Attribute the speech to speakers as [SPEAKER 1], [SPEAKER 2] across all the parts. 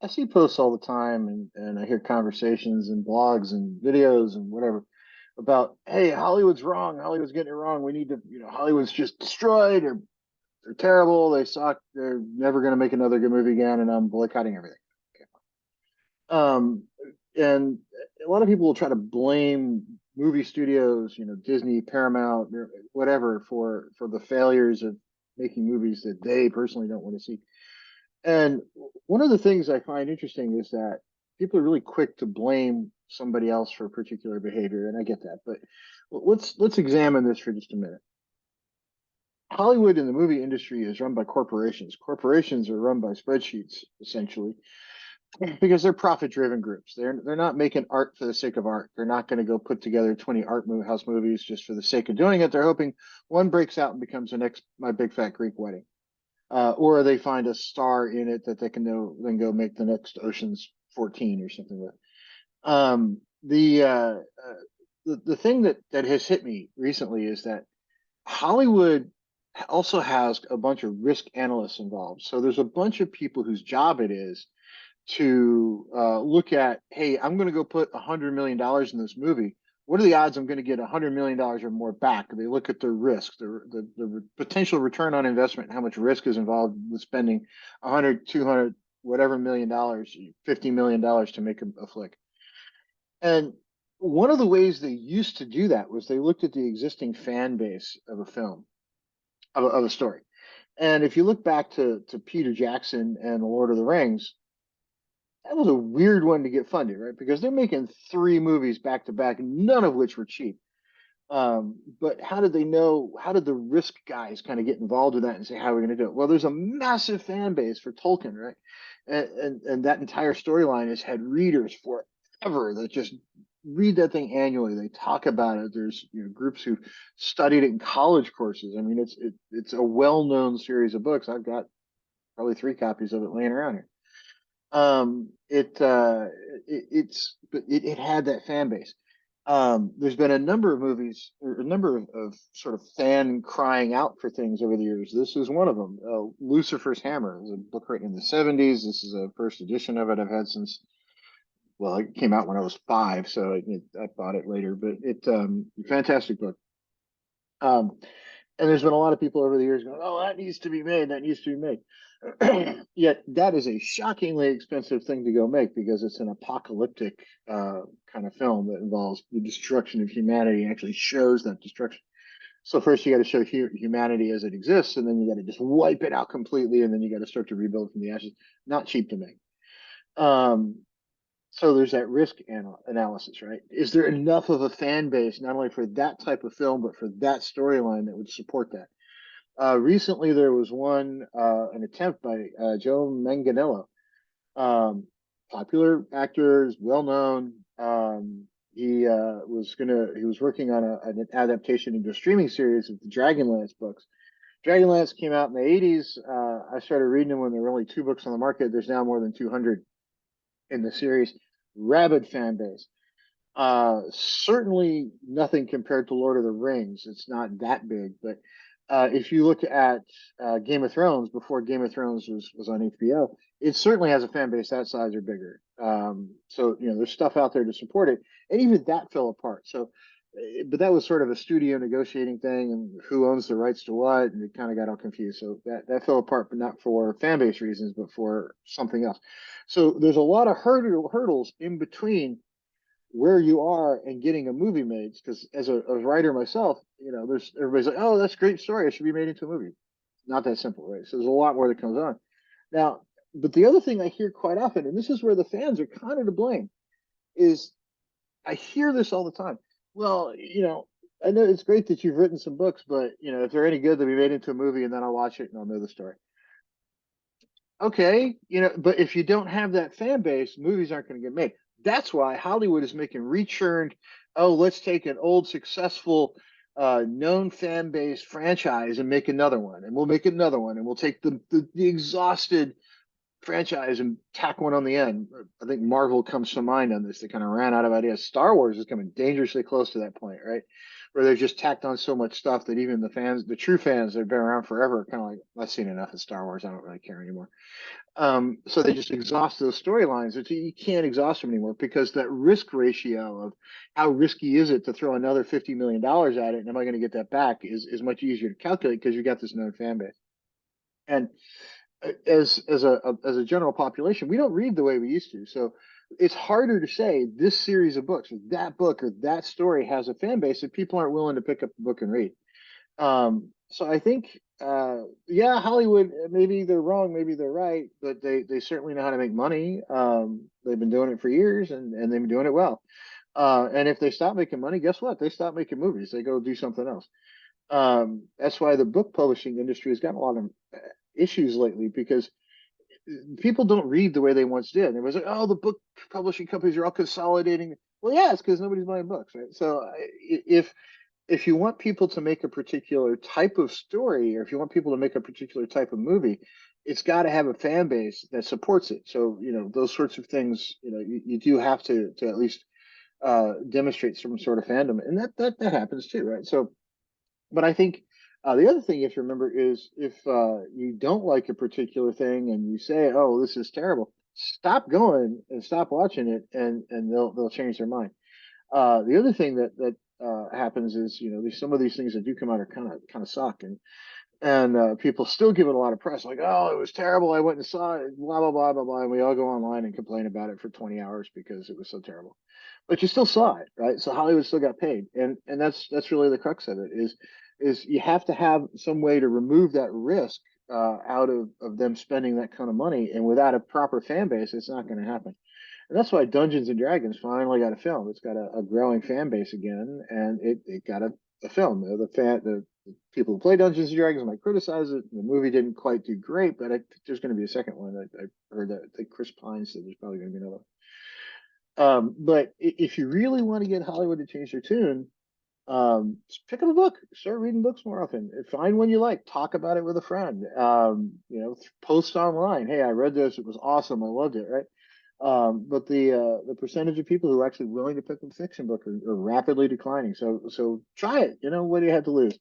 [SPEAKER 1] I see posts all the time, and I hear conversations and blogs and videos and whatever about, hey, Hollywood's wrong. Hollywood's getting it wrong. We need to, Hollywood's just destroyed, or they're terrible. They suck. They're never going to make another good movie again, and I'm boycotting everything. Okay. Um, and a lot of people will try to blame movie studios, Disney, Paramount, or whatever, for the failures of making movies that they personally don't want to see. And one of the things I find interesting is that people are really quick to blame somebody else for a particular behavior, and I get that. But let's examine this for just a minute. Hollywood and the movie industry is run by corporations. Corporations are run by spreadsheets, essentially, because they're profit-driven groups. They're not making art for the sake of art. They're not going to go put together 20 house movies just for the sake of doing it. They're hoping one breaks out and becomes the next My Big Fat Greek Wedding, or they find a star in it that they can then go make the next Ocean's 14 or something with. The the thing that has hit me recently is that Hollywood also has a bunch of risk analysts involved. So there's a bunch of people whose job it is to look at, hey, I'm going to go put $100 million in this movie. What are the odds I'm going to get $100 million or more back? They look at the risk, the potential return on investment, how much risk is involved with spending 100, 200, whatever $1 million, $50 million to make a flick. And one of the ways they used to do that was they looked at the existing fan base of a film, of a story. And if you look back to Peter Jackson and The Lord of the Rings, that was a weird one to get funded, right? Because they're making three movies back to back, none of which were cheap. But how did they know? How did the risk guys kind of get involved with that and say, how are we going to do it? Well, there's a massive fan base for Tolkien, right? And that entire storyline has had readers forever that just read that thing annually. They talk about it. There's groups who studied it in college courses. I mean, it's a well-known series of books. I've got probably three copies of it laying around here. It it's but it had that fan base. There's been a number of movies, or a number of sort of fan crying out for things over the years. This is one of them. Lucifer's Hammer. It was a book written in the 70s. This is a first edition of it I've had since, well, it came out when I was 5, so I bought it later. But fantastic book. Um, and there's been a lot of people over the years going, "Oh, that needs to be made. That needs to be made." Yet that is a shockingly expensive thing to go make because it's an apocalyptic kind of film that involves the destruction of humanity and actually shows that destruction. So first you got to show humanity as it exists, and then you got to just wipe it out completely, and then you got to start to rebuild from the ashes. Not cheap to make. Um, so there's that risk analysis, right? Is there enough of a fan base not only for that type of film but for that storyline that would support that? Recently, there was an attempt by Joe Manganiello, um, popular actor, is well known. He was working on an adaptation into a streaming series of the Dragonlance books. Dragonlance came out in the 80s. I started reading them when there were only two books on the market. There's now more than 200 in the series. Rabid fan base. Certainly nothing compared to Lord of the Rings. It's not that big, but if you look at Game of Thrones before Game of Thrones was on HBO, it certainly has a fan base that size or bigger. So there's stuff out there to support it, and even that fell apart. So, but that was sort of a studio negotiating thing, and who owns the rights to what, and it kind of got all confused. So that fell apart, but not for fan base reasons, but for something else. So there's a lot of hurdles in between where you are and getting a movie made. Because as a writer myself, there's everybody's like, oh, that's a great story. It should be made into a movie. Not that simple, right? So there's a lot more that comes on. Now, but the other thing I hear quite often, and this is where the fans are kind of to blame, is I hear this all the time. Well, I know it's great that you've written some books, but if they're any good, they'll be made into a movie, and then I'll watch it and I'll know the story. Okay, but if you don't have that fan base, movies aren't going to get made. That's why Hollywood is making returned. Oh, let's take an old successful known fan base franchise and make another one, and we'll make another one, and we'll take the exhausted franchise and tack one on the end. I think Marvel comes to mind on this. They kind of ran out of ideas. Star Wars is coming dangerously close to that point, right? where they've just tacked on so much stuff that even the fans, the true fans that have been around forever, are kind of like, I've seen enough of Star Wars. I don't really care anymore. So they just exhaust those storylines. You can't exhaust them anymore because that risk ratio of how risky is it to throw another $50 million at it, and am I going to get that back, is much easier to calculate because you got this known fan base. And as a general population, we don't read the way we used to. So it's harder to say this series of books, or that book, or that story has a fan base if people aren't willing to pick up the book and read. So I think, yeah, Hollywood, maybe they're wrong, maybe they're right, but they certainly know how to make money. They've been doing it for years, and they've been doing it well. And if they stop making money, guess what? They stop making movies. They go do something else. That's why the book publishing industry has gotten a lot of issues lately because people don't read the way they once did. It was like, oh, the book publishing companies are all consolidating. Well, yeah, it's because nobody's buying books, right? So if you want people to make a particular type of story, or if you want people to make a particular type of movie, it's got to have a fan base that supports it. So, those sorts of things, you do have to at least demonstrate some sort of fandom, and that happens too, right? So, but I think the other thing you have to remember is if you don't like a particular thing and you say, "Oh, this is terrible," stop going and stop watching it, and they'll change their mind. The other thing that happens is, some of these things that do come out are kind of suck, and people still give it a lot of press, like, "Oh, it was terrible. I went and saw it, blah blah blah blah blah," and we all go online and complain about it for 20 hours because it was so terrible. But you still saw it, right? So Hollywood still got paid, and that's really the crux of it. Is you have to have some way to remove that risk out of them spending that kind of money, and without a proper fan base, it's not going to happen. And that's why Dungeons and Dragons finally got a film. It's got a growing fan base again, and it got a film. The people who play Dungeons and Dragons might criticize it. The movie didn't quite do great, but I think there's going to be a second one. I heard that. I think Chris Pine said there's probably going to be another one. But if you really want to get Hollywood to change their tune, just pick up a book, start reading books more often, find one you like, talk about it with a friend, post online, hey, I read this, it was awesome, I loved it, right? But the percentage of people who are actually willing to pick up a fiction book are rapidly declining. So try it. What do you have to lose?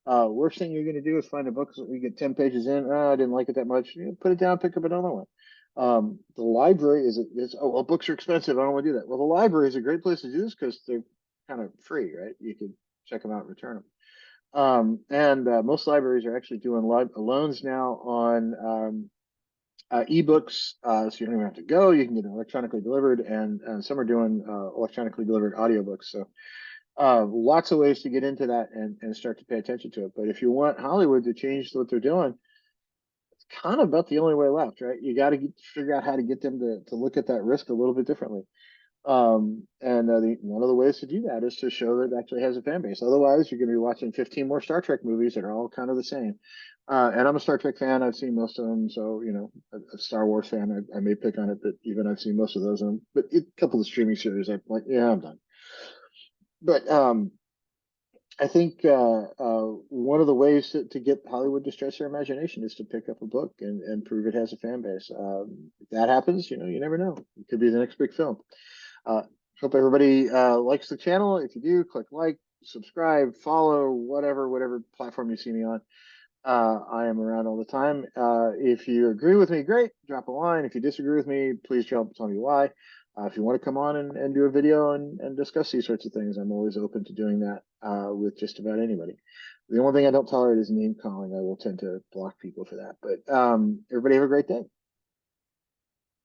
[SPEAKER 1] Worst thing you're going to do is find a book that you get 10 pages in. Oh, I didn't like it that much. Put it down, pick up another one. The library is oh, well, books are expensive. I don't want to do that. Well, the library is a great place to do this because they're kind of free, right? You can check them out and return them. And most libraries are actually doing loans now on ebooks, so you don't even have to go. You can get it electronically delivered, and some are doing electronically delivered audiobooks. So lots of ways to get into that and start to pay attention to it. But if you want Hollywood to change what they're doing, it's kind of about the only way left, right? You got to figure out how to get them to look at that risk a little bit differently. And one of the ways to do that is to show that it actually has a fan base. Otherwise, you're going to be watching 15 more Star Trek movies that are all kind of the same. And I'm a Star Trek fan. I've seen most of them. So, a Star Wars fan, I may pick on it, but even I've seen most of those. But a couple of streaming series, I'm like, yeah, I'm done. But I think one of the ways to get Hollywood to stretch their imagination is to pick up a book and prove it has a fan base. If that happens, you never know. It could be the next big film. Uh, Hope everybody likes the channel. If you do, click like, subscribe, follow, whatever platform you see me on. I am around all the time. If you agree with me, great. Drop a line. If you disagree with me, please tell me why. If you want to come on and do a video and discuss these sorts of things, I'm always open to doing that with just about anybody. The only thing I don't tolerate is name calling. I will tend to block people for that. But everybody have a great day.